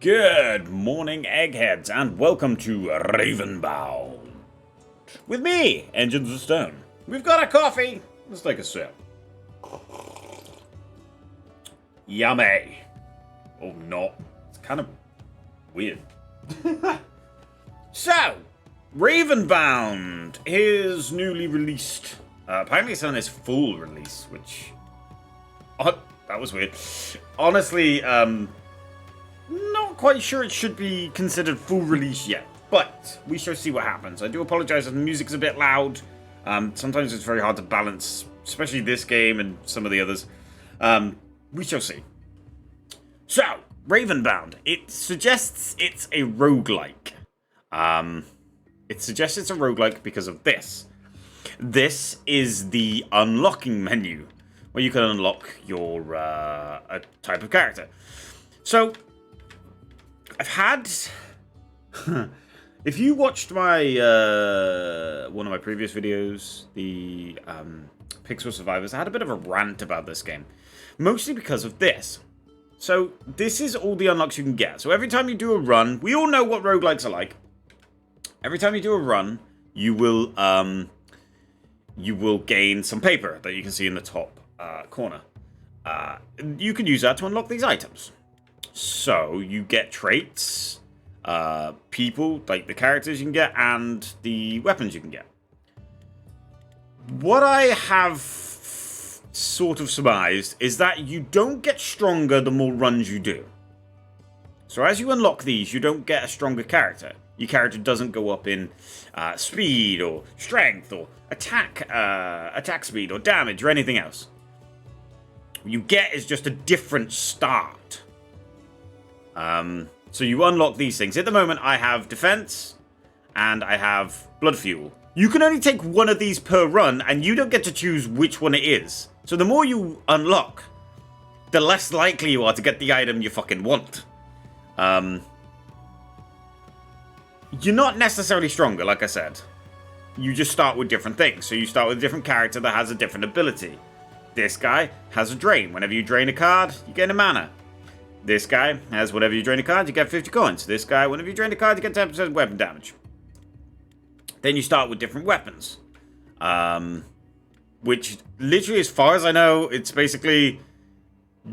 Good morning, eggheads, and welcome to Ravenbound. With me, EnginesTheStone. We've got a coffee. Let's take a sip. Yummy. Oh, no. It's kind of weird. So, Ravenbound is newly released. Apparently it's on its full release, which... Oh, that was weird. Honestly, not quite sure it should be considered full release yet, but we shall see what happens. I do apologize if the music's a bit loud. Sometimes it's very hard to balance, especially this game and some of the others. We shall see. So, Ravenbound. It suggests it's a roguelike. It suggests it's a roguelike because of this. This is the unlocking menu, where you can unlock your a type of character. So, I've had... If you watched my one of my previous videos, the Pixel Survivors, I had a bit of a rant about this game. Mostly because of this. So, this is all the unlocks you can get. So, every time you do a run, we all know what roguelikes are like. Every time you do a run, you will gain some paper that you can see in the top corner. You can use that to unlock these items. So, you get traits, people, like the characters you can get, and the weapons you can get. What I have sort of surmised is that you don't get stronger the more runs you do. So, as you unlock these, you don't get a stronger character. Your character doesn't go up in speed, or strength, or attack speed, or damage, or anything else. What you get is just a different start. So you unlock these things. At the moment, I have defense, and I have blood fuel. You can only take one of these per run, and you don't get to choose which one it is. So the more you unlock, the less likely you are to get the item you fucking want. You're not necessarily stronger, like I said. You just start with different things. So you start with a different character that has a different ability. This guy has a drain. Whenever you drain a card, you gain a mana. This guy has whenever you drain a card, you get 50 coins. This guy, whenever you drain a card, you get 10% weapon damage. Then you start with different weapons. Which, literally, as far as I know, it's basically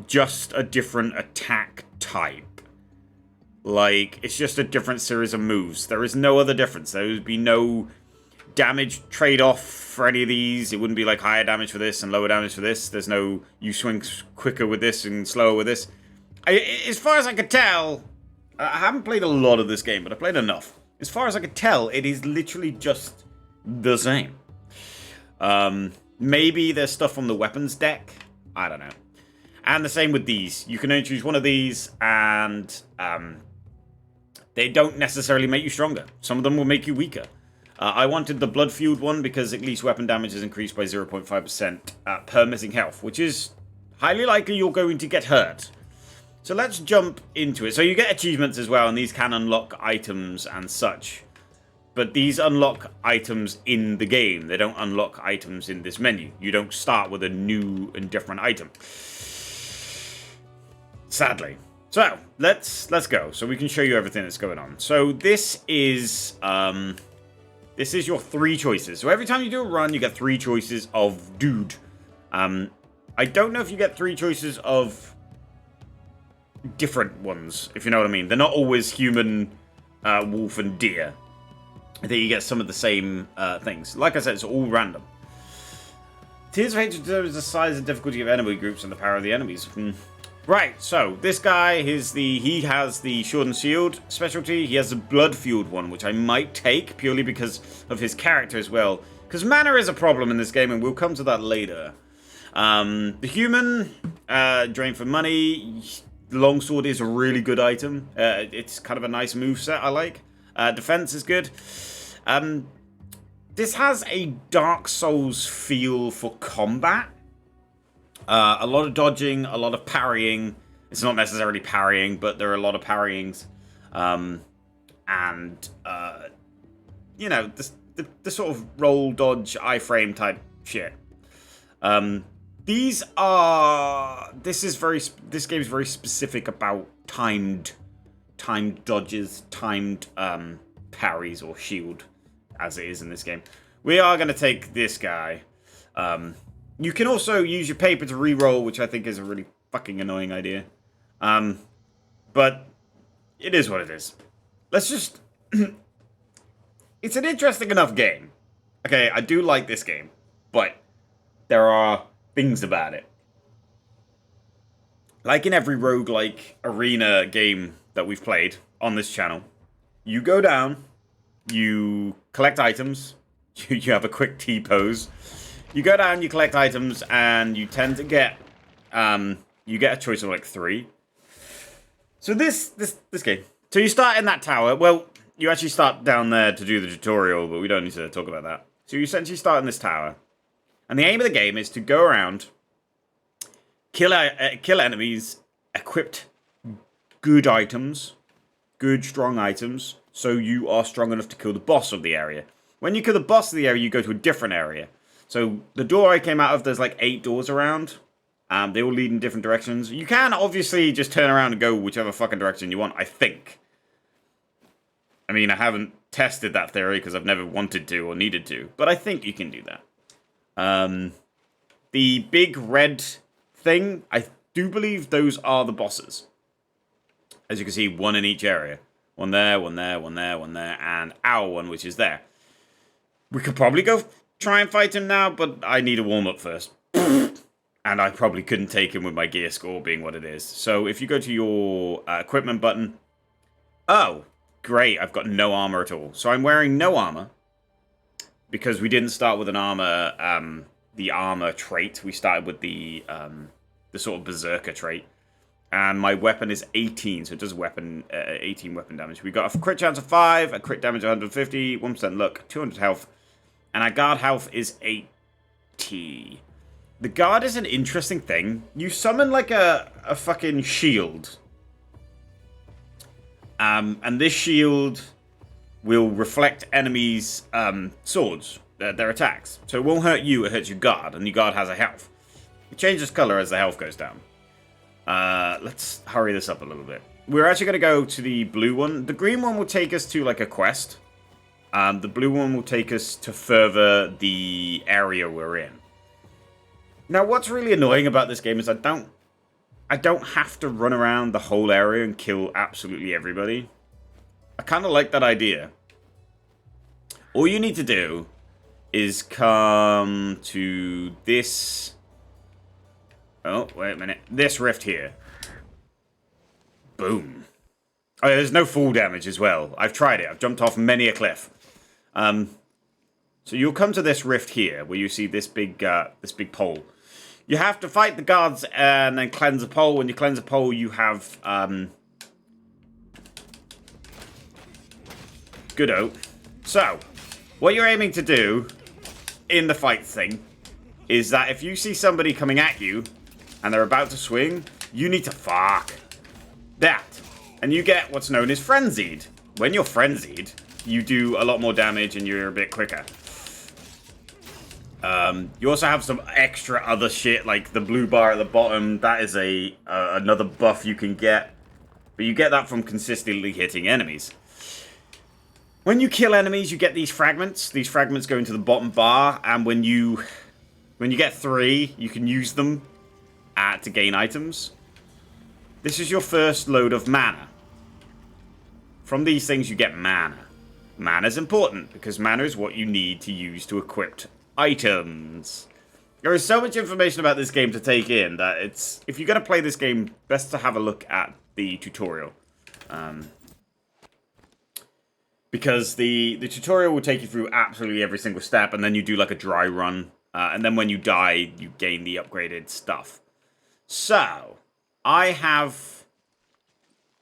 just a different attack type. Like, it's just a different series of moves. There is no other difference. There would be no damage trade-off for any of these. It wouldn't be like higher damage for this and lower damage for this. There's no, you swing quicker with this and slower with this. As far as I could tell, I haven't played a lot of this game, but I played enough. As far as I could tell, it is literally just the same. Maybe there's stuff on the weapons deck. I don't know. And the same with these. You can only choose one of these, and they don't necessarily make you stronger. Some of them will make you weaker. I wanted the blood-fueled one because at least weapon damage is increased by 0.5% per missing health, which is highly likely you're going to get hurt. So let's jump into it. So you get achievements as well, and these can unlock items and such. But these unlock items in the game. They don't unlock items in this menu. You don't start with a new and different item. Sadly. So, let's go. So we can show you everything that's going on. So this is your 3 choices. So every time you do a run, you get 3 choices of dude. I don't know if you get 3 choices of different ones, if you know what I mean. They're not always human, wolf, and deer. I think you get some of the same things. Like I said, it's all random. Tears of Hatred determines the size and difficulty of enemy groups and the power of the enemies. Right, so this guy he has the Sword and Shield specialty. He has the blood-fueled one, which I might take purely because of his character as well. Because mana is a problem in this game, and we'll come to that later. The human, drain for money. Longsword is a really good item. It's kind of a nice moveset I like. Defense is good. This has a Dark Souls feel for combat. A lot of dodging, a lot of parrying. It's not necessarily parrying, but there are a lot of parryings. You know, the sort of roll, dodge, iframe type shit. This game is very specific about timed timed dodges, timed parries, or shield, as it is in this game. We are going to take this guy. You can also use your paper to re-roll, which I think is a really fucking annoying idea. But it is what it is. Let's just... It's an interesting enough game. Okay, I do like this game, but there are things about it. Like in every roguelike arena game that we've played on this channel, you go down, you collect items, you have a quick T-pose, you go down, you collect items, and you tend to get, you get a choice of like 3. So this game. So you start in that tower. Well, you actually start down there to do the tutorial, but we don't need to talk about that. So you essentially start in this tower. And the aim of the game is to go around, kill enemies, equip good items, good, strong items, so you are strong enough to kill the boss of the area. When you kill the boss of the area, you go to a different area. So the door I came out of, there's like 8 doors around. They all lead in different directions. You can obviously just turn around and go whichever fucking direction you want, I think. I mean, I haven't tested that theory because I've never wanted to or needed to, but I think you can do that. The big red thing, I do believe those are the bosses. As you can see, 1 in each area. 1 there, 1 there, 1 there, 1 there, and our one, which is there. We could probably go try and fight him now, but I need a warm-up first. And I probably couldn't take him with my gear score being what it is. So if you go to your equipment button... Oh, great, I've got no armor at all. So I'm wearing no armor. Because we didn't start with an armor, the armor trait. We started with the sort of berserker trait. And my weapon is 18, so it does 18 weapon damage. We got a crit chance of 5, a crit damage of 150, 1% luck, 200 health. And our guard health is 80. The guard is an interesting thing. You summon like a fucking shield. And this shield will reflect enemies' swords, their attacks. So it won't hurt you, it hurts your guard, and your guard has a health. It changes color as the health goes down. Let's hurry this up a little bit. We're actually going to go to the blue one. The green one will take us to like a quest. The blue one will take us to further the area we're in. Now, what's really annoying about this game is I don't have to run around the whole area and kill absolutely everybody. I kind of like that idea. All you need to do is come to this... Oh, wait a minute. This rift here. Boom. Oh, yeah, there's no fall damage as well. I've tried it. I've jumped off many a cliff. So you'll come to this rift here, where you see this big pole. You have to fight the guards and then cleanse a pole. When you cleanse a pole, you have... Good-o. So, what you're aiming to do in the fight thing is that if you see somebody coming at you and they're about to swing, you need to fuck that. And you get what's known as frenzied. When you're frenzied, you do a lot more damage and you're a bit quicker. You also have some extra other shit, like the blue bar at the bottom. That is another buff you can get. But you get that from consistently hitting enemies. When you kill enemies, you get these fragments. These fragments go into the bottom bar, and when you get 3, you can use them to gain items. This is your first load of mana. From these things, you get mana. Mana is important, because mana is what you need to use to equip items. There is so much information about this game to take in that if you're going to play this game, best to have a look at the tutorial. Because the tutorial will take you through absolutely every single step, and then you do like a dry run. And then when you die, you gain the upgraded stuff. So, I have...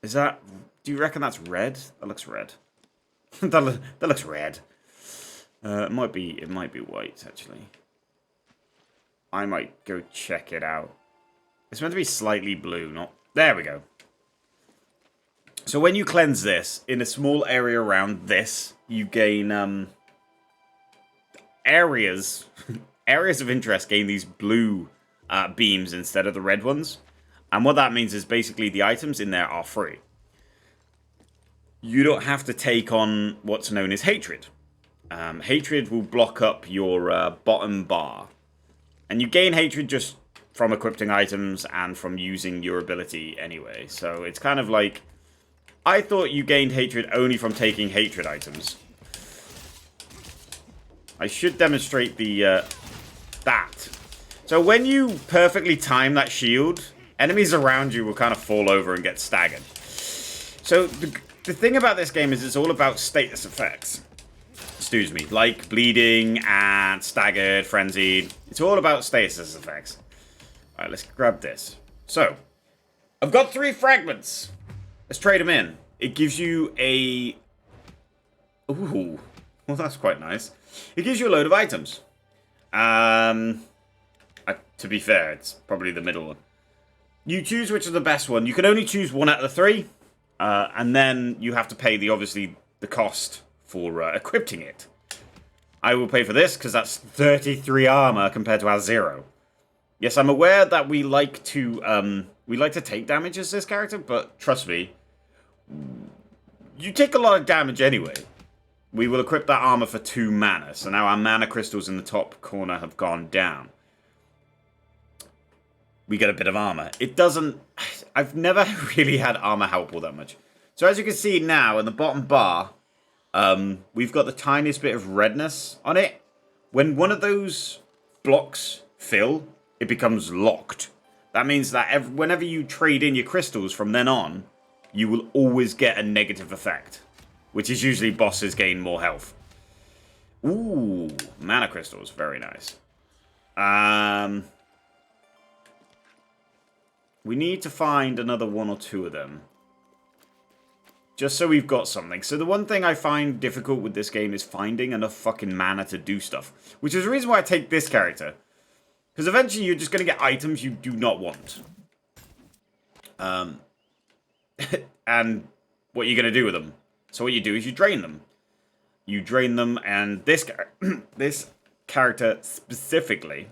Is that... Do you reckon that's red? That looks red. that looks red. It might be white, actually. I might go check it out. It's meant to be slightly blue, not... There we go. So when you cleanse this, in a small area around this, you gain, areas of interest gain these blue beams instead of the red ones. And what that means is basically the items in there are free. you don't have to take on what's known as hatred. Hatred will block up your bottom bar. And you gain hatred just from equipping items and from using your ability anyway. So it's kind of like... I thought you gained hatred only from taking hatred items. I should demonstrate the that. So when you perfectly time that shield, enemies around you will kind of fall over and get staggered. So the thing about this game is it's all about status effects. Excuse me, like bleeding and staggered, frenzied. It's all about status effects. Alright, let's grab this. So, I've got 3 fragments. Let's trade them in. It gives you a... Ooh, well that's quite nice. It gives you a load of items. To be fair, it's probably the middle one. You choose which is the best one. You can only choose 1 out of the 3. And then you have to pay obviously the cost for equipping it. I will pay for this because that's 33 armor compared to our 0. Yes, I'm aware that we like to take damage as this character, but trust me, you take a lot of damage anyway. We will equip that armor for 2 mana, so now our mana crystals in the top corner have gone down. We get a bit of armor. It doesn't... I've never really had armor help all that much. So as you can see now, in the bottom bar, we've got the tiniest bit of redness on it. When one of those blocks fill, it becomes locked. That means that whenever you trade in your crystals from then on, you will always get a negative effect, which is usually bosses gain more health. Ooh, mana crystals, very nice. We need to find another 1 or 2 of them. Just so we've got something. So the one thing I find difficult with this game is finding enough fucking mana to do stuff. Which is the reason why I take this character. Because eventually you're just going to get items you do not want. And what you're going to do with them. So what you do is you drain them. You drain them, and this character specifically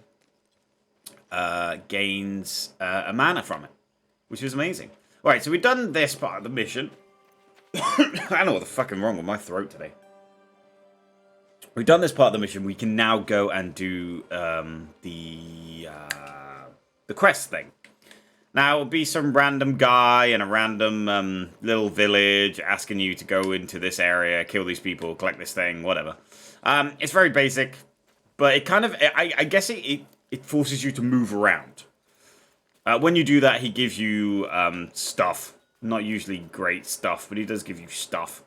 gains a mana from it. Which is amazing. Alright, so we've done this part of the mission. I don't know what the fucking wrong with my throat today. We've done this part of the mission. We can now go and do the quest thing. Now, it'll be some random guy in a random little village asking you to go into this area, kill these people, collect this thing, whatever. It's very basic, but it kind of, I guess it forces you to move around. When you do that, he gives you stuff. Not usually great stuff, but he does give you stuff.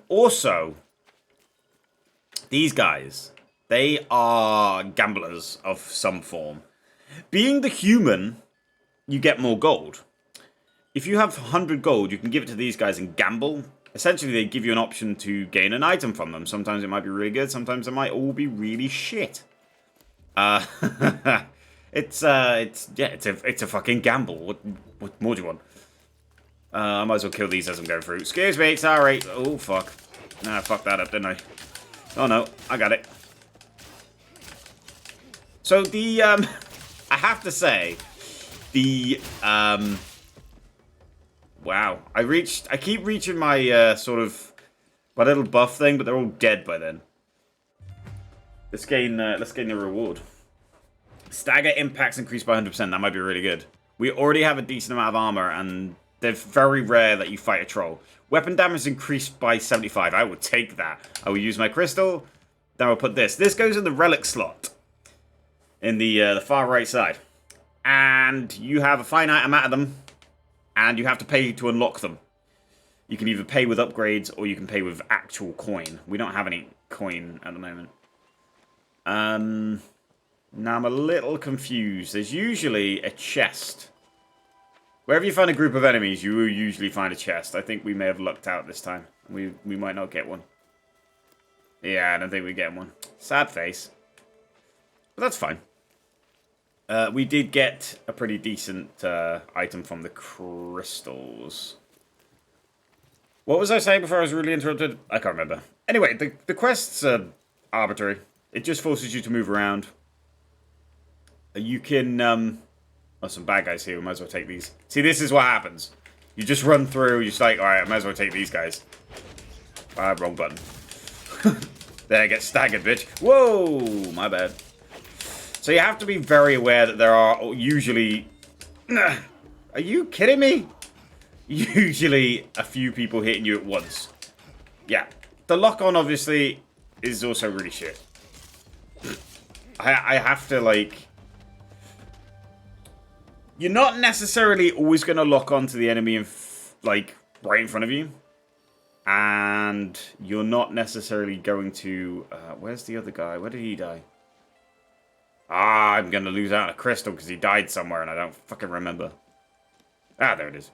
Also, these guys, they are gamblers of some form. Being the human, you get more gold. If you have 100 gold, you can give it to these guys and gamble. Essentially, they give you an option to gain an item from them. Sometimes it might be really good. Sometimes it might all be really shit. It's a fucking gamble. What more do you want? I might as well kill these as I'm going through. Excuse me, sorry. Oh, fuck. Nah, I fucked that up, didn't I? Oh, no. I got it. So, I have to say, wow. I keep reaching my, my little buff thing, but they're all dead by then. Let's gain the reward. Stagger impacts increased by 100%. That might be really good. We already have a decent amount of armor, and they're very rare that you fight a troll. Weapon damage increased by 75. I will take that. I will use my crystal. Then I'll put this. This goes in the relic slot. In the far right side. And you have a finite amount of them. And you have to pay to unlock them. You can either pay with upgrades or you can pay with actual coin. We don't have any coin at the moment. Now I'm a little confused. There's usually a chest. Wherever you find a group of enemies, you will usually find a chest. I think we may have lucked out this time. We might not get one. Yeah, I don't think we get one. Sad face. But that's fine. We did get a pretty decent item from the crystals. What was I saying before I was really interrupted? I can't remember. Anyway, the quests are arbitrary. It just forces you to move around. You can... Oh, some bad guys here. We might as well take these. See, this is what happens. You just run through, you're just like, alright, I might as well take these guys. Ah, wrong button. There, get staggered, bitch. Whoa, my bad. So you have to be very aware that there are usually... Are you kidding me? Usually a few people hitting you at once. Yeah. The lock-on, obviously, is also really shit. I have to, like... You're not necessarily always going to lock onto the enemy, like, right in front of you. And you're not necessarily going to... where's the other guy? Where did he die? Ah, I'm going to lose out on a crystal because he died somewhere and I don't fucking remember. Ah, there it is.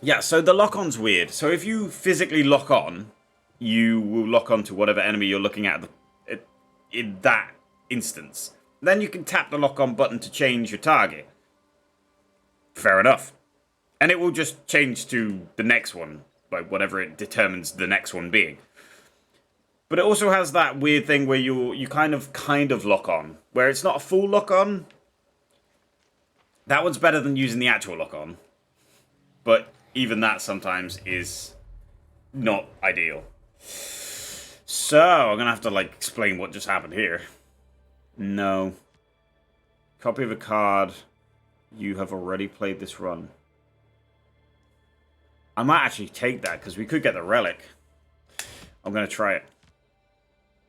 Yeah, so the lock-on's weird. So if you physically lock on, you will lock on to whatever enemy you're looking at in that instance. Then you can tap the lock-on button to change your target. Fair enough. And it will just change to the next one, like whatever it determines the next one being. But it also has that weird thing where you kind of lock on, where it's not a full lock on. That one's better than using the actual lock on. But even that sometimes is not ideal. So, I'm going to have to, like, explain what just happened here. No. Copy of a card. You have already played this run. I might actually take that, because we could get the relic. I'm going to try it.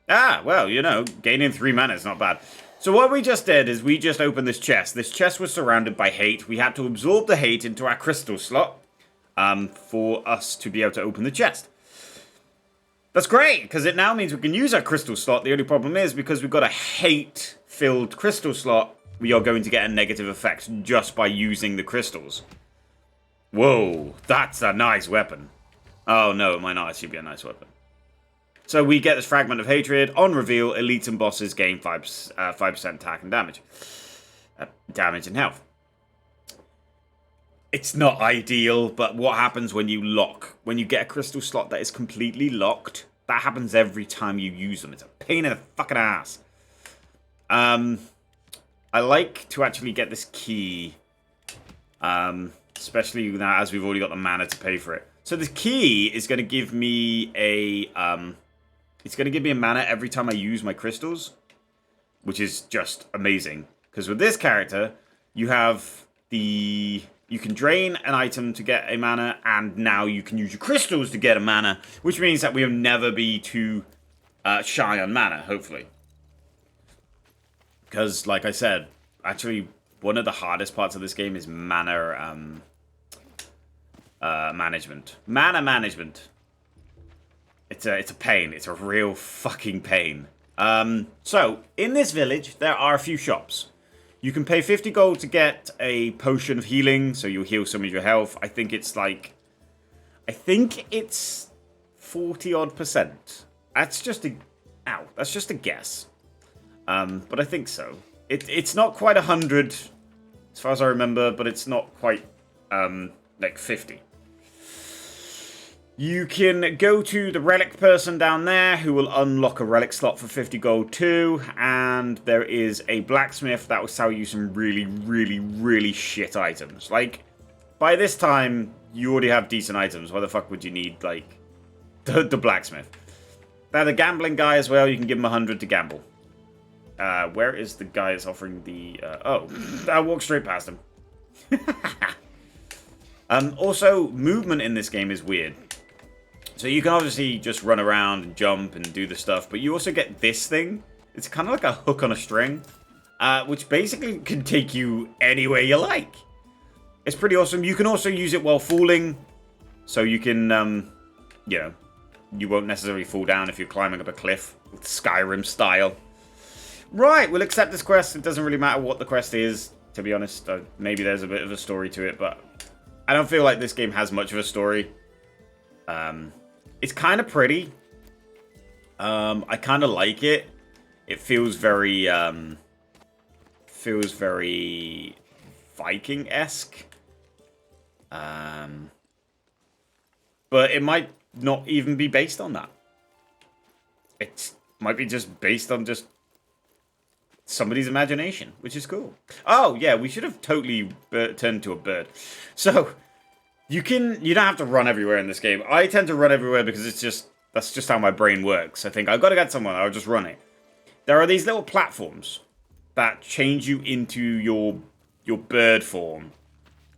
Ah, well, you know, gaining 3 mana is not bad. So what we just did is we just opened this chest. This chest was surrounded by hate. We had to absorb the hate into our crystal slot for us to be able to open the chest. That's great, because it now means we can use our crystal slot. The only problem is, because we've got a hate-filled crystal slot, we are going to get a negative effect just by using the crystals. Whoa, that's a nice weapon. Oh no, it might not actually be a nice weapon. So we get this Fragment of Hatred. On reveal, elites and bosses gain 5% attack and damage. Damage and health. It's not ideal, but what happens when you lock? When you get a crystal slot that is completely locked, that happens every time you use them. It's a pain in the fucking ass. I like to actually get this key. Especially now as we've already got the mana to pay for it. So the key is going to give me a... It's going to give me a mana every time I use my crystals, which is just amazing. Because with this character, you have the... You can drain an item to get a mana, and now you can use your crystals to get a mana, which means that we'll never be too shy on mana, hopefully. Because, like I said, actually, one of the hardest parts of this game is mana management. Mana management. It's a pain. It's a real fucking pain. So, in this village, there are a few shops. You can pay 50 gold to get a potion of healing, so you'll heal some of your health. I think it's like... I think it's 40-odd%. That's just a... Ow. That's just a guess. But I think so. It's not quite 100, as far as I remember, but it's not quite, like 50. You can go to the relic person down there who will unlock a relic slot for 50 gold too. And there is a blacksmith that will sell you some really, really, really shit items. Like, by this time, you already have decent items. Why the fuck would you need, like, the blacksmith? Now, the gambling guy as well, you can give him 100 to gamble. Where is the guy that's offering the... oh, I walked straight past him. Also, movement in this game is weird. So you can obviously just run around and jump and do the stuff, but you also get this thing. It's kind of like a hook on a string, which basically can take you anywhere you like. It's pretty awesome. You can also use it while falling, so you can, you know, you won't necessarily fall down if you're climbing up a cliff, Skyrim style. Right, we'll accept this quest. It doesn't really matter what the quest is, to be honest. Maybe there's a bit of a story to it, but I don't feel like this game has much of a story. It's kind of pretty. I kind of like it. It feels very Viking-esque. But it might not even be based on that. It might be just based on just somebody's imagination, which is cool. Oh, yeah, we should have totally turned into a bird. So, You don't have to run everywhere in this game. I tend to run everywhere because that's just how my brain works. I think I've got to get somewhere, I'll just run it. There are these little platforms that change you into your bird form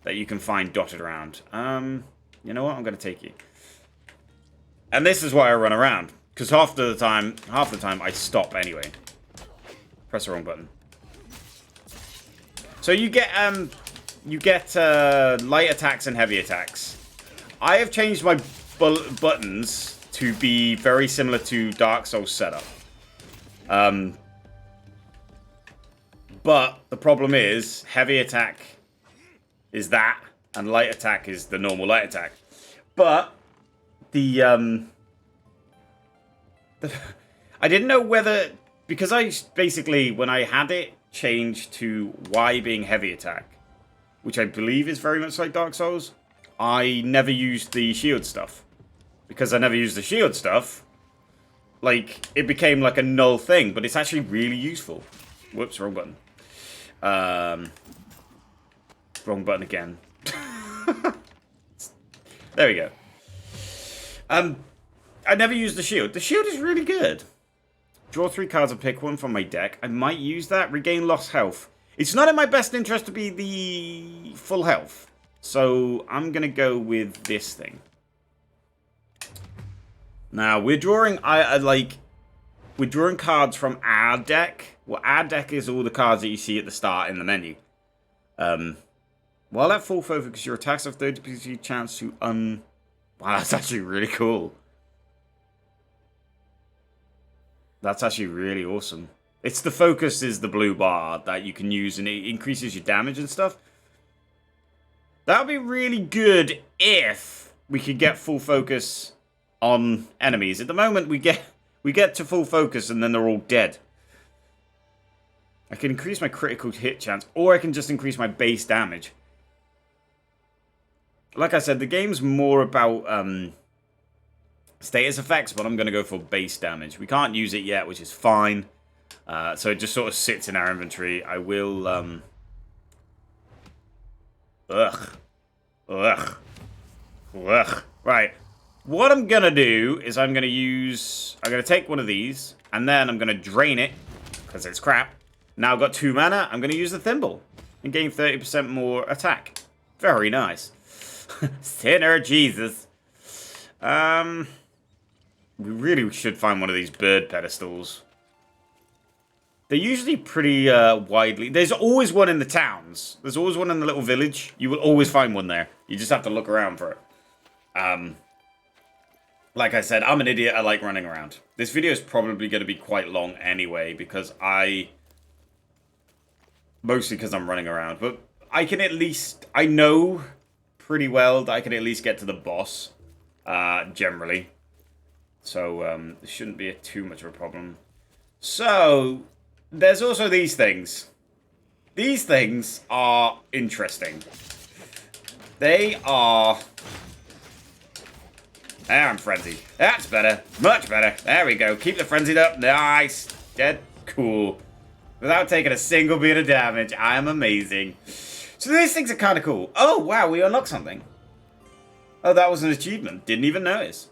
that you can find dotted around. You know what? I'm going to take you. And this is why I run around, because half the time I stop anyway. Press the wrong button. So you get light attacks and heavy attacks. I have changed my buttons to be very similar to Dark Souls setup. But the problem is, heavy attack is that, and light attack is the normal light attack. But the I didn't know whether, because I basically, when I had it changed to Y being heavy attack, which I believe is very much like Dark Souls, I never used the shield stuff. Because I never used the shield stuff, like, it became like a null thing, but it's actually really useful. Whoops, wrong button. Wrong button again. There we go. I never used the shield. The shield is really good. Draw 3 cards and pick one from my deck. I might use that. Regain lost health. It's not in my best interest to be the full health. So I'm going to go with this thing. Now, we're drawing we're drawing cards from our deck. Well, our deck is all the cards that you see at the start in the menu. While at full focus, your attacks have 30% chance to Wow, that's actually really cool. That's actually really awesome. It's the focus is the blue bar that you can use, and it increases your damage and stuff. That would be really good if we could get full focus on enemies. At the moment, we get to full focus and then they're all dead. I can increase my critical hit chance, or I can just increase my base damage. Like I said, the game's more about status effects, but I'm going to go for base damage. We can't use it yet, which is fine. So it just sort of sits in our inventory. I will... Ugh. Right. What I'm going to do is I'm going to take one of these, and then I'm going to drain it, because it's crap. Now I've got 2 mana. I'm going to use the thimble and gain 30% more attack. Very nice. Sinner Jesus. We really should find one of these bird pedestals. They're usually pretty widely... There's always one in the towns. There's always one in the little village. You will always find one there. You just have to look around for it. Like I said, I'm an idiot. I like running around. This video is probably going to be quite long anyway, because mostly because I'm running around. But I can at least... I know pretty well that I can at least get to the boss, generally. So, it shouldn't be too much of a problem. So, there's also these things. These things are interesting. They are... There, I'm frenzied. That's better. Much better. There we go. Keep the frenzied up. Nice. Dead. Cool. Without taking a single bit of damage. I am amazing. So these things are kind of cool. Oh, wow. We unlocked something. Oh, that was an achievement. Didn't even notice.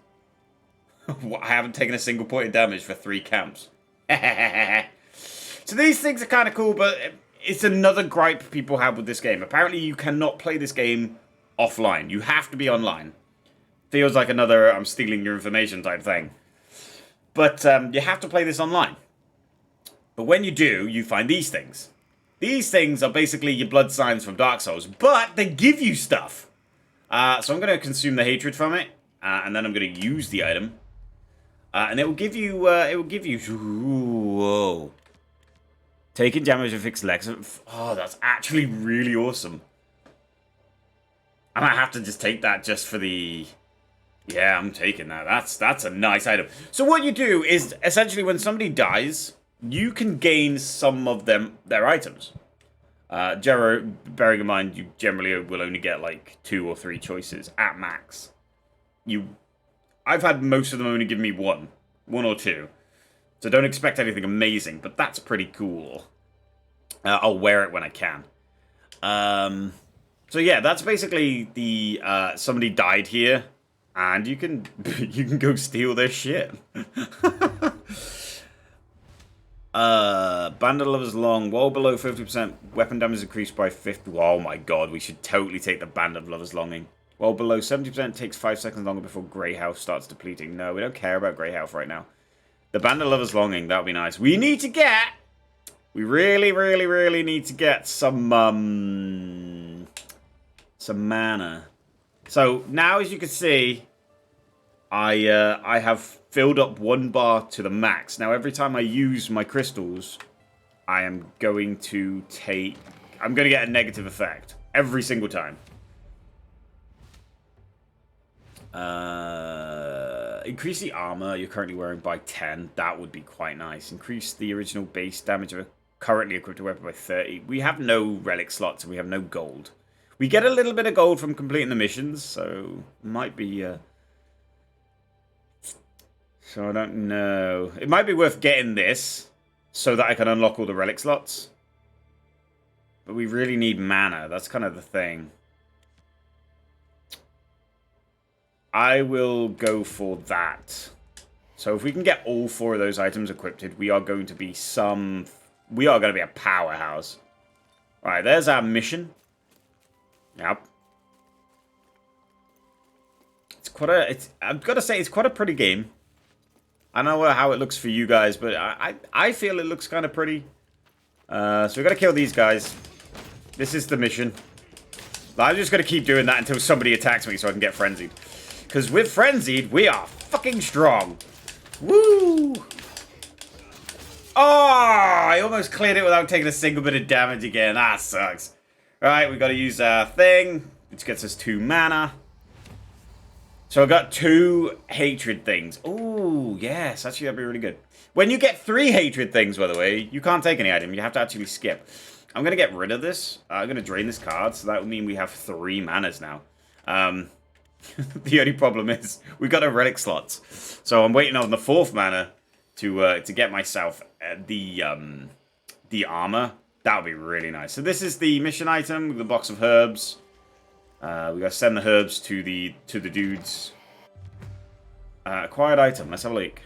I haven't taken a single point of damage for 3 camps. So these things are kind of cool, but it's another gripe people have with this game. Apparently, you cannot play this game offline. You have to be online. Feels like another I'm stealing your information type thing. But you have to play this online. But when you do, you find these things. These things are basically your blood signs from Dark Souls, but they give you stuff. So I'm going to consume the hatred from it, and then I'm going to use the item. And it will give you, whoa. Taking damage and fix legs. Oh, that's actually really awesome. I might have to just take that just for the... Yeah, I'm taking that. That's a nice item. So what you do is, essentially, when somebody dies, you can gain some of their items. Bearing in mind, you generally will only get, like, 2 or 3 choices at max. I've had most of them only give me 1 or 2. So don't expect anything amazing, but that's pretty cool. I'll wear it when I can. So yeah, that's basically the somebody died here, and you can you can go steal their shit. Band of Lovers Long, well below 50%, weapon damage increased by 50. Oh my god, we should totally take the Band of Lovers Longing. Well below 70%, takes 5 seconds longer before Grey Health starts depleting. No, we don't care about Grey Health right now. The Band of Lovers Longing, that would be nice. We need to get... We really, really, really need to get some mana. So, now as you can see, I have filled up 1 bar to the max. Now, every time I use my crystals, I am going to take... I'm going to get a negative effect. Every single time. Increase the armor you're currently wearing by 10. That would be quite nice. Increase the original base damage of a currently equipped weapon by 30. We have no relic slots and we have no gold. We get a little bit of gold from completing the missions, so might be... So I don't know. It might be worth getting this so that I can unlock all the relic slots. But we really need mana. That's kind of the thing. I will go for that. So if we can get all 4 of those items equipped, we are going to be we are going to be a powerhouse. Alright, there's our mission. Yep. I've got to say, it's quite a pretty game. I don't know how it looks for you guys, but I feel it looks kind of pretty. So we've got to kill these guys. This is the mission. I'm just going to keep doing that until somebody attacks me so I can get frenzied. Because with frenzied, we are fucking strong. Woo! Oh, I almost cleared it without taking a single bit of damage again. That sucks. Alright, we got to use our thing, which gets us 2 mana. So I got 2 hatred things. Oh, yes, actually that'd be really good. When you get 3 hatred things, by the way, you can't take any item. You have to actually skip. I'm going to get rid of this. I'm going to drain this card, so that would mean we have 3 manas now. The only problem is we've got no relic slots. So I'm waiting on the 4th mana to get myself the armor. That would be really nice. So this is the mission item with the box of herbs. We gotta send the herbs to the dudes. Acquired item. Let's have a look.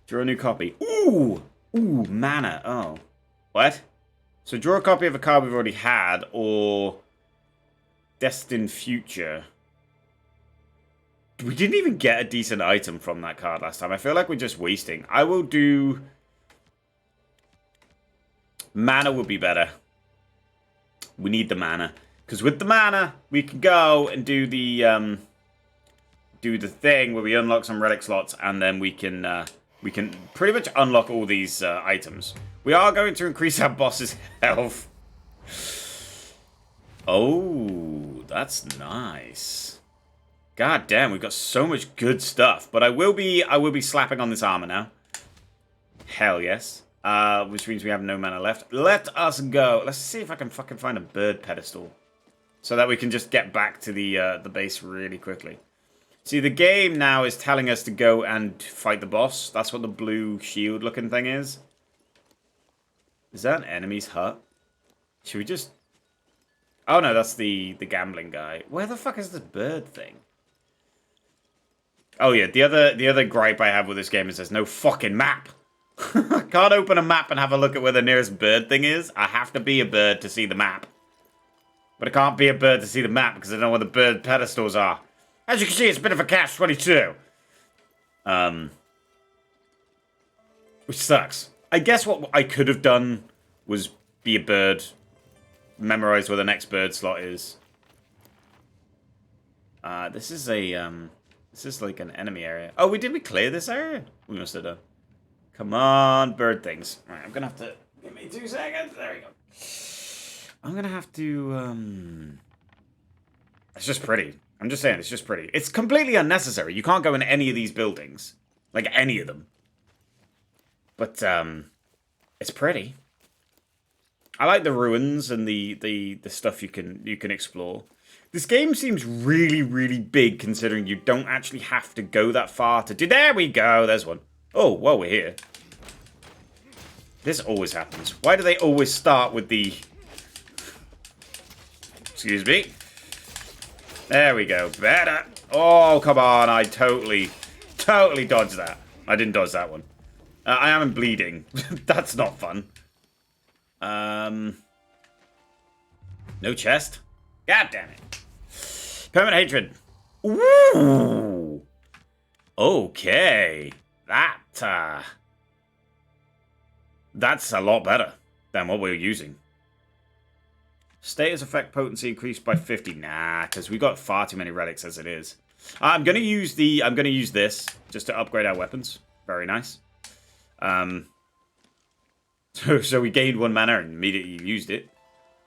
Draw a new copy. Ooh! Ooh, mana. Oh. What? So draw a copy of a card we've already had, or Destined Future. We didn't even get a decent item from that card last time. I feel like we're just wasting. I will do... Mana would be better. We need the mana. Because with the mana, we can go and do the thing where we unlock some relic slots, and then we can pretty much unlock all these items. We are going to increase our boss's health. Oh, that's nice. God damn, we've got so much good stuff. But I will be slapping on this armor now. Hell yes. Which means we have no mana left. Let us go. Let's see if I can fucking find a bird pedestal. So that we can just get back to the base really quickly. See, the game now is telling us to go and fight the boss. That's what the blue shield looking thing is. Is that an enemy's hut? Should we just... Oh no, that's the gambling guy. Where the fuck is the bird thing? Oh yeah, the other gripe I have with this game is there's no fucking map. I can't open a map and have a look at where the nearest bird thing is. I have to be a bird to see the map. But I can't be a bird to see the map because I don't know where the bird pedestals are. As you can see, it's a bit of a catch-22. Which sucks. I guess what I could have done was be a bird, memorize where the next bird slot is. This is like an enemy area. Oh, did we clear this area? We must have done. Come on, bird things. Alright, I'm gonna have to... Give me 2 seconds. There we go. I'm gonna have to... It's just pretty. I'm just saying, it's just pretty. It's completely unnecessary. You can't go in any of these buildings. Like, any of them. But, it's pretty. I like the ruins and the stuff you can explore. This game seems really, really big, considering you don't actually have to go that far to do... There we go! There's one. Oh, well, we're here. This always happens. Why do they always start with the... Excuse me. There we go. Better. Oh, come on. I totally dodged that. I didn't dodge that one. I am bleeding. That's not fun. No chest. God damn it. Permanent hatred. Ooh. Okay. That's a lot better than what we were using. Status effect potency increased by 50. Nah, because we got far too many relics as it is. I'm gonna use this just to upgrade our weapons. Very nice. So we gained 1 mana and immediately used it.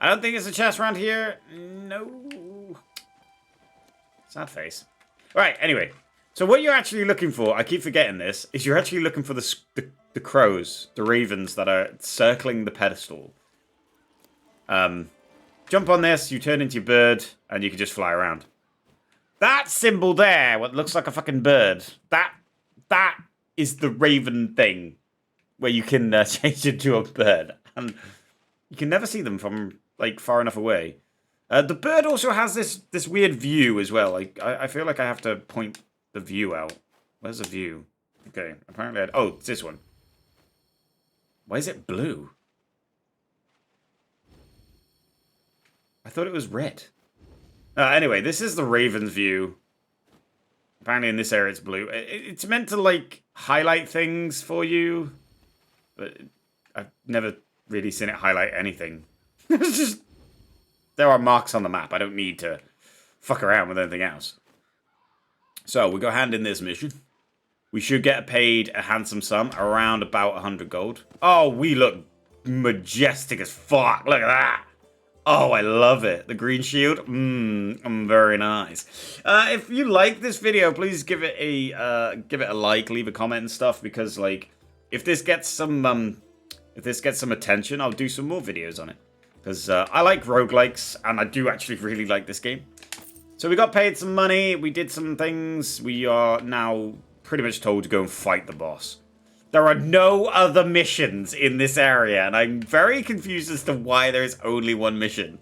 I don't think there's a chest around here. No. Sad face. Right, anyway. So what you're actually looking for, I keep forgetting this, is you're actually looking for the crows, the ravens that are circling the pedestal. Jump on this, you turn into your bird, and you can just fly around. That symbol there, what looks like a fucking bird, that is the raven thing, where you can change into a bird. And you can never see them from, like, far enough away. The bird also has this weird view as well. Like, I feel like I have to point the view out. Where's the view? Okay, apparently oh, it's this one. Why is it blue? I thought it was red. Anyway, this is the Raven's view. Apparently in this area it's blue. It's meant to, like, highlight things for you. But I've never really seen it highlight anything. It's just... There are marks on the map. I don't need to fuck around with anything else. So, we go hand in this mission. We should get paid a handsome sum, around about 100 gold. Oh, we look majestic as fuck. Look at that. Oh, I love it. The green shield. Very nice. If you like this video, please give it a like, leave a comment and stuff, because, like, if this gets some attention, I'll do some more videos on it. Because I like roguelikes, and I do actually really like this game. So we got paid some money, we did some things, we are now pretty much told to go and fight the boss. There are no other missions in this area, and I'm very confused as to why there is only one mission.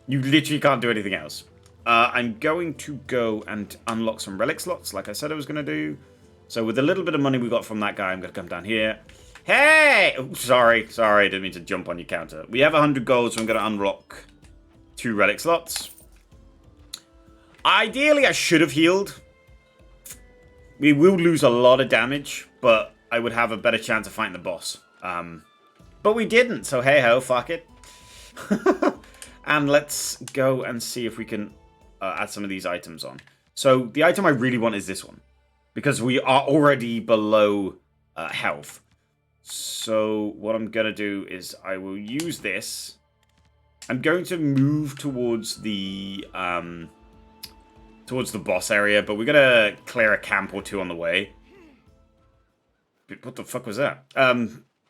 You literally can't do anything else. I'm going to go and unlock some relic slots, like I said I was going to do. So with a little bit of money we got from that guy, I'm going to come down here. Hey! Oh, sorry, I didn't mean to jump on your counter. We have 100 gold, so I'm going to unlock 2 relic slots. Ideally, I should have healed. We will lose a lot of damage, but I would have a better chance of fighting the boss. But we didn't, so hey-ho, fuck it. And let's go and see if we can add some of these items on. So the item I really want is this one, because we are already below health. So what I'm going to do is I will use this. I'm going to move towards the boss area, but we're going to clear a camp or 2 on the way. What the fuck was that?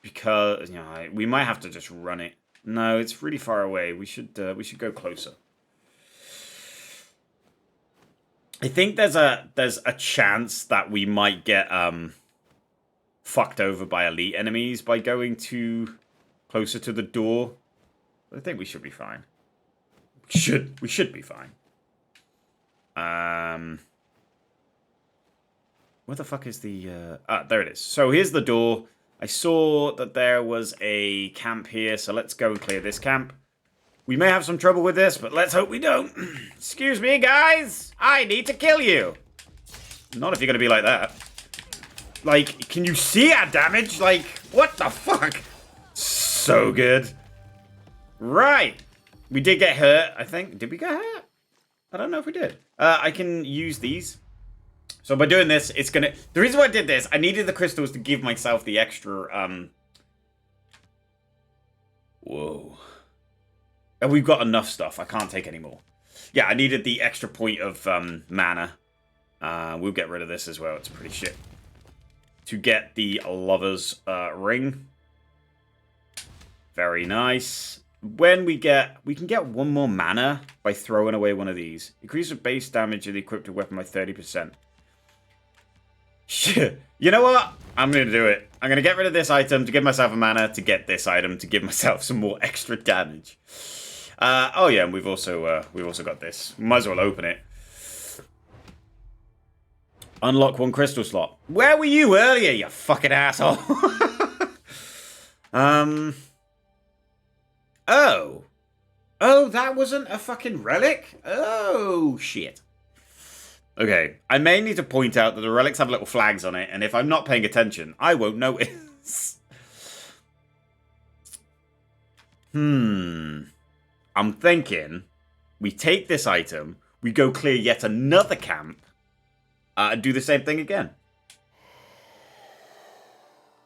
Because, you know, we might have to just run it. No, it's really far away. We should go closer. I think there's a chance that we might get fucked over by elite enemies by going closer to the door. But I think we should be fine. We should be fine. Where the fuck is the... there it is. So here's the door. I saw that there was a camp here, so let's go and clear this camp. We may have some trouble with this, but let's hope we don't. Excuse me, guys. I need to kill you. Not if you're going to be like that. Like, can you see our damage? Like, what the fuck? So good. Right. We did get hurt, I think. Did we get hurt? I don't know if we did. I can use these. So by doing this, it's gonna... The reason why I did this, I needed the crystals to give myself the extra, Whoa. And we've got enough stuff. I can't take any more. Yeah, I needed the extra point of, mana. We'll get rid of this as well. It's pretty shit. To get the Lover's, ring. Very nice. When we can get 1 more mana by throwing away one of these. Increase the base damage of the equipped weapon by 30%. Shit. You know what? I'm going to do it. I'm going to get rid of this item to give myself a mana to get this item to give myself some more extra damage. Oh yeah, and we've also got this. Might as well open it. Unlock 1 crystal slot. Where were you earlier, you fucking asshole? Oh. Oh, that wasn't a fucking relic? Oh, shit. Okay, I may need to point out that the relics have little flags on it, and if I'm not paying attention, I won't notice. I'm thinking we take this item, we go clear yet another camp, and do the same thing again.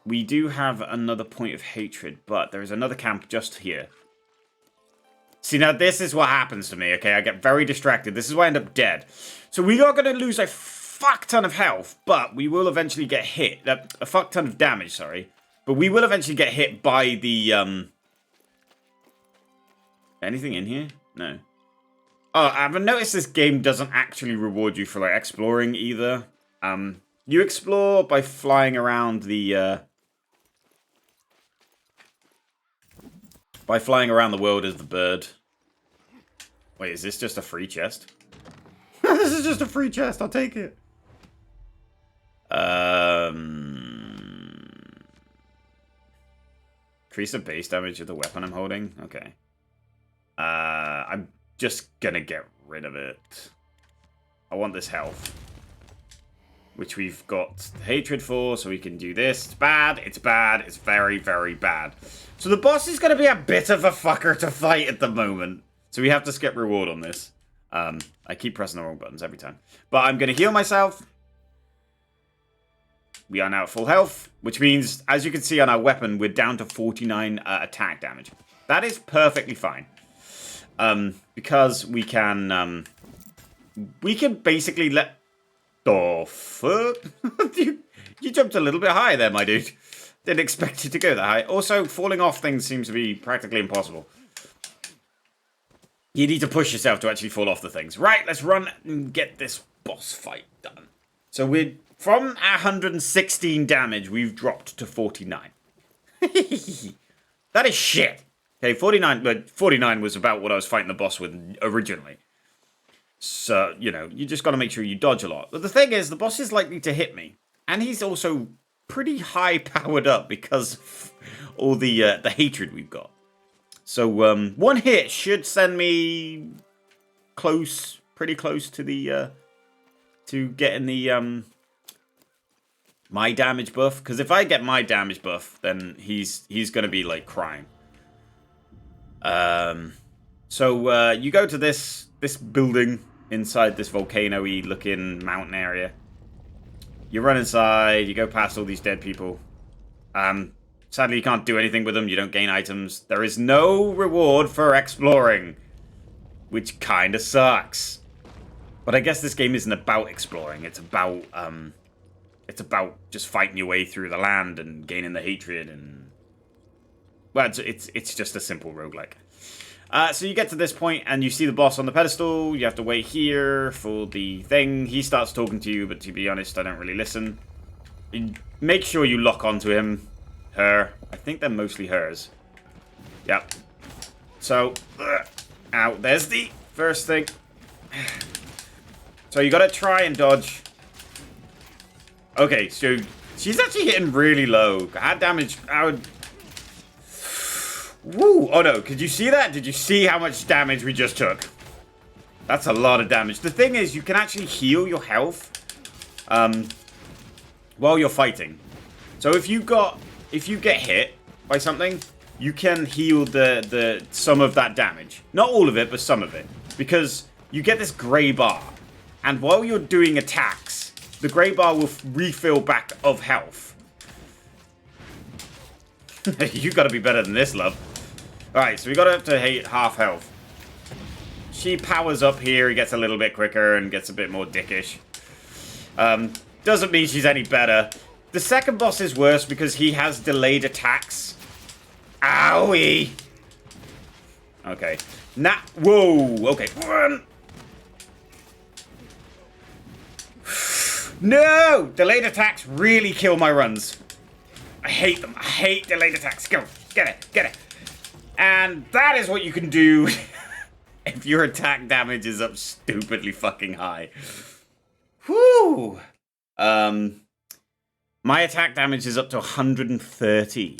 We do have another point of hatred, but there is another camp just here. See, now this is what happens to me, okay? I get very distracted. This is why I end up dead. So we are going to lose a fuck ton of health, but we will eventually get hit. A fuck ton of damage, sorry. But we will eventually get hit by the, Anything in here? No. Oh, I've noticed this game doesn't actually reward you for, like, exploring either. You explore by flying around the, by flying around the world as the bird. Wait, is this just a free chest? This is just a free chest, I'll take it. Increase the base damage of the weapon I'm holding? Okay. I'm just gonna get rid of it. I want this health. Which we've got hatred for, so we can do this. It's bad, it's bad, it's very, very bad. So the boss is going to be a bit of a fucker to fight at the moment. So we have to skip reward on this. I keep pressing the wrong buttons every time. But I'm going to heal myself. We are now at full health, which means, as you can see on our weapon, we're down to 49 attack damage. That is perfectly fine. Because we can basically let... The fuck? You jumped a little bit high there, my dude. Didn't expect you to go that high. Also, falling off things seems to be practically impossible. You need to push yourself to actually fall off the things. Right, let's run and get this boss fight done. So we're from 116 damage, we've dropped to 49. That is shit. Okay, 49, but 49 was about what I was fighting the boss with originally. So, you know, you just got to make sure you dodge a lot. But the thing is, the boss is likely to hit me. And he's also pretty high powered up because of all the hatred we've got. So, one hit should send me close, pretty close to the, to getting the, my damage buff. Because if I get my damage buff, then he's going to be, like, crying. So, you go to this building inside this volcano-y looking mountain area. You run inside, you go past all these dead people. Sadly, you can't do anything with them, you don't gain items. There is no reward for exploring, which kind of sucks. But I guess this game isn't about exploring, it's about just fighting your way through the land and gaining the hatred and... Well, it's just a simple roguelike. So you get to this point and you see the boss on the pedestal. You have to wait here for the thing. He starts talking to you, but to be honest, I don't really listen. Make sure you lock onto him. Her. I think they're mostly hers. Yep. So, out. There's the first thing. So you gotta try and dodge. Okay, so she's actually hitting really low. Her damage... Woo! Oh no, could you see that? Did you see how much damage we just took? That's a lot of damage. The thing is, you can actually heal your health while you're fighting. So if you get hit by something, you can heal the some of that damage. Not all of it, but some of it. Because you get this grey bar. And while you're doing attacks, the grey bar will refill back of health. You gotta be better than this, love. Alright, so we got up to half health. She powers up here, he gets a little bit quicker and gets a bit more dickish. Doesn't mean she's any better. The second boss is worse because he has delayed attacks. Owie! Okay. Whoa! Okay. Run! No! Delayed attacks really kill my runs. I hate them. I hate delayed attacks. Go. Get it. Get it. And that is what you can do if your attack damage is up stupidly fucking high. Whew! My attack damage is up to 130.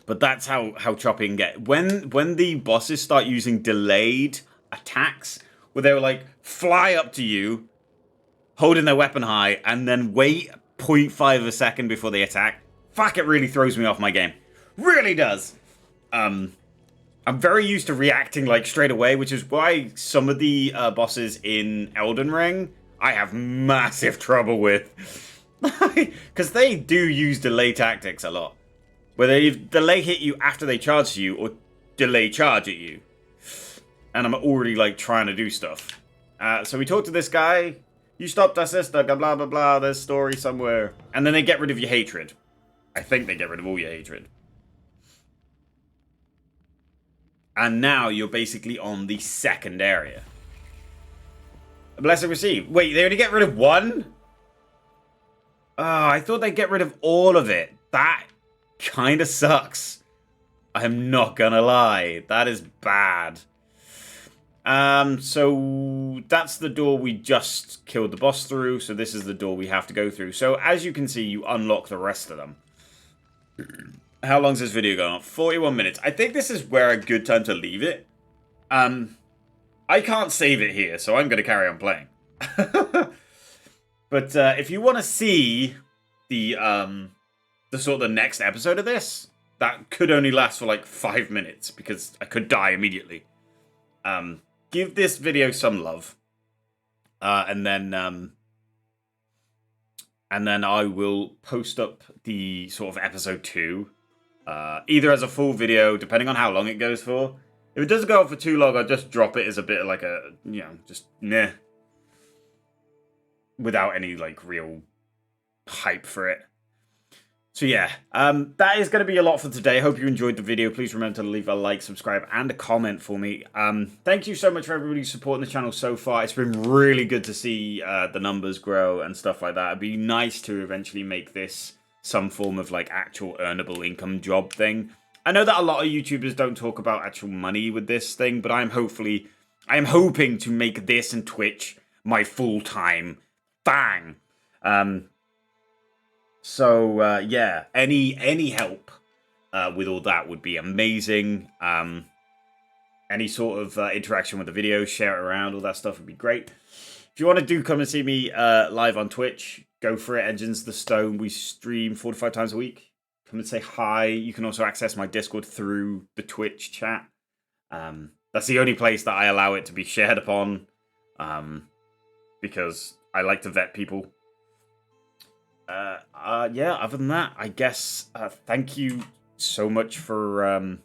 But that's how choppy can get. When the bosses start using delayed attacks, where they will like fly up to you, holding their weapon high, and then wait 0.5 of a second before they attack, fuck, it really throws me off my game. Really does. I'm very used to reacting like straight away, which is why some of the bosses in Elden Ring I have massive trouble with. Because they do use delay tactics a lot. Where they delay hit you after they charge you, or delay charge at you. And I'm already, like, trying to do stuff. So we talk to this guy. You stopped our sister, blah, blah, blah, there's story somewhere. And then they get rid of your hatred. I think they get rid of all your hatred. And now you're basically on the second area. Blessing received. Wait, they only get rid of one? Oh, I thought they'd get rid of all of it. That kind of sucks. I'm not gonna lie. That is bad. So that's the door we just killed the boss through. So this is the door we have to go through. So as you can see, you unlock the rest of them. How long's this video going on? 41 minutes. I think this is where a good time to leave it. I can't save it here, so I'm going to carry on playing. But if you want to see the sort of the next episode of this, that could only last for like 5 minutes because I could die immediately. Give this video some love, and then I will post up the sort of episode 2, either as a full video, depending on how long it goes for. If it doesn't go on for too long, I'll just drop it as a bit of like a, you know, just meh. Without any, like, real hype for it. So yeah, that is going to be a lot for today. Hope you enjoyed the video. Please remember to leave a like, subscribe, and a comment for me. Thank you so much for everybody supporting the channel so far. It's been really good to see the numbers grow and stuff like that. It'd be nice to eventually make this some form of, like, actual earnable income job thing. I know that a lot of YouTubers don't talk about actual money with this thing, but I am hoping to make this and Twitch my full-time thing. Yeah, any help with all that would be amazing. Any sort of interaction with the video, share it around, all that stuff would be great. If you want to come and see me live on Twitch, go for it. EnginesTheStone. We stream 4 to 5 times a week. Come and say hi. You can also access my Discord through the Twitch chat. That's the only place that I allow it to be shared upon, because I like to vet people. Yeah, other than that, I guess, thank you so much for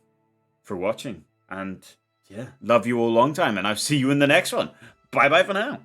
watching. And, yeah, love you all long time, and I'll see you in the next one. Bye-bye for now.